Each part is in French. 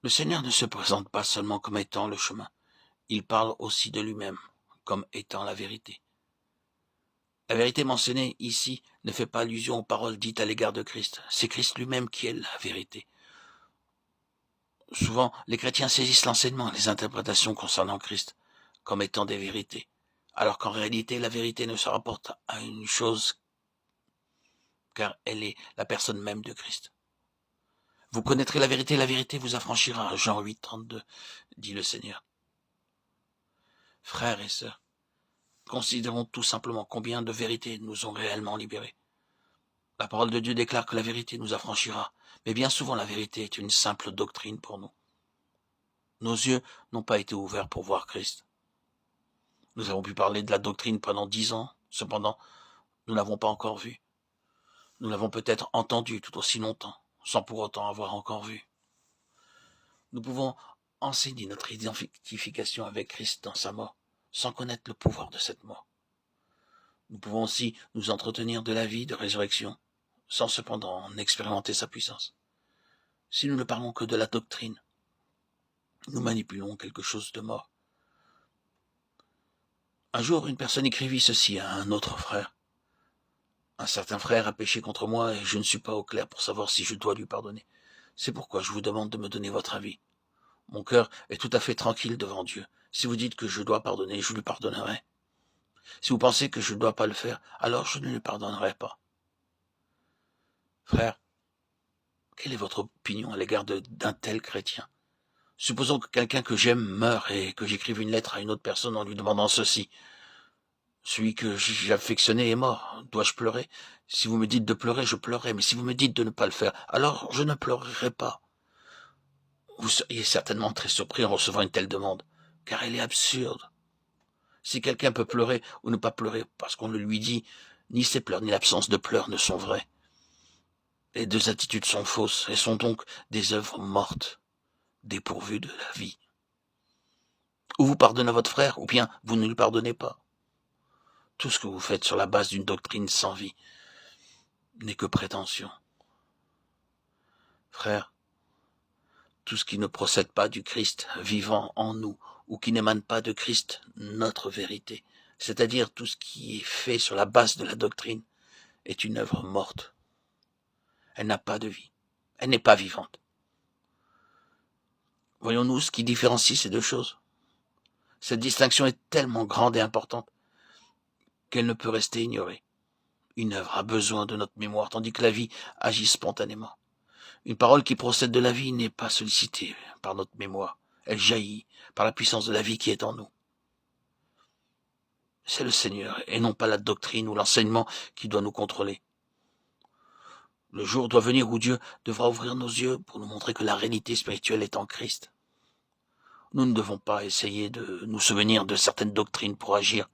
Le Seigneur ne se présente pas seulement comme étant le chemin, il parle aussi de lui-même comme étant la vérité. La vérité mentionnée ici ne fait pas allusion aux paroles dites à l'égard de Christ, c'est Christ lui-même qui est la vérité. Souvent, les chrétiens saisissent l'enseignement et les interprétations concernant Christ comme étant des vérités, alors qu'en réalité, la vérité ne se rapporte à une chose, car elle est la personne même de Christ. Vous connaîtrez la vérité vous affranchira. Jean 8, 32, dit le Seigneur. Frères et sœurs, considérons tout simplement combien de vérités nous ont réellement libérés. La parole de Dieu déclare que la vérité nous affranchira, mais bien souvent la vérité est une simple doctrine pour nous. Nos yeux n'ont pas été ouverts pour voir Christ. Nous avons pu parler de la doctrine pendant 10 ans, cependant, nous n'avons pas encore vu. Nous l'avons peut-être entendu tout aussi longtemps, sans pour autant avoir encore vu. Nous pouvons enseigner notre identification avec Christ dans sa mort, sans connaître le pouvoir de cette mort. Nous pouvons aussi nous entretenir de la vie de résurrection, sans cependant en expérimenter sa puissance. Si nous ne parlons que de la doctrine, nous manipulons quelque chose de mort. Un jour, une personne écrivit ceci à un autre frère. Un certain frère a péché contre moi et je ne suis pas au clair pour savoir si je dois lui pardonner. C'est pourquoi je vous demande de me donner votre avis. Mon cœur est tout à fait tranquille devant Dieu. Si vous dites que je dois pardonner, je lui pardonnerai. Si vous pensez que je ne dois pas le faire, alors je ne lui pardonnerai pas. Frère, quelle est votre opinion à l'égard d'un tel chrétien? Supposons que quelqu'un que j'aime meure et que j'écrive une lettre à une autre personne en lui demandant ceci. Celui que j'affectionnais est mort. Dois-je pleurer? Si vous me dites de pleurer, je pleurerai, mais si vous me dites de ne pas le faire, alors je ne pleurerai pas. Vous seriez certainement très surpris en recevant une telle demande, car elle est absurde. Si quelqu'un peut pleurer ou ne pas pleurer parce qu'on le lui dit, ni ses pleurs ni l'absence de pleurs ne sont vrais. Les deux attitudes sont fausses et sont donc des œuvres mortes, dépourvues de la vie. Ou vous pardonnez à votre frère, ou bien vous ne lui pardonnez pas. Tout ce que vous faites sur la base d'une doctrine sans vie n'est que prétention. Frère, tout ce qui ne procède pas du Christ vivant en nous, ou qui n'émane pas de Christ, notre vérité, c'est-à-dire tout ce qui est fait sur la base de la doctrine, est une œuvre morte. Elle n'a pas de vie. Elle n'est pas vivante. Voyons-nous ce qui différencie ces deux choses. Cette distinction est tellement grande et importante qu'elle ne peut rester ignorée. Une œuvre a besoin de notre mémoire, tandis que la vie agit spontanément. Une parole qui procède de la vie n'est pas sollicitée par notre mémoire. Elle jaillit par la puissance de la vie qui est en nous. C'est le Seigneur, et non pas la doctrine ou l'enseignement qui doit nous contrôler. Le jour doit venir où Dieu devra ouvrir nos yeux pour nous montrer que la réalité spirituelle est en Christ. Nous ne devons pas essayer de nous souvenir de certaines doctrines pour agir.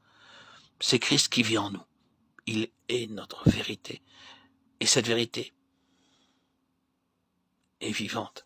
C'est Christ qui vit en nous. Il est notre vérité. Et cette vérité est vivante.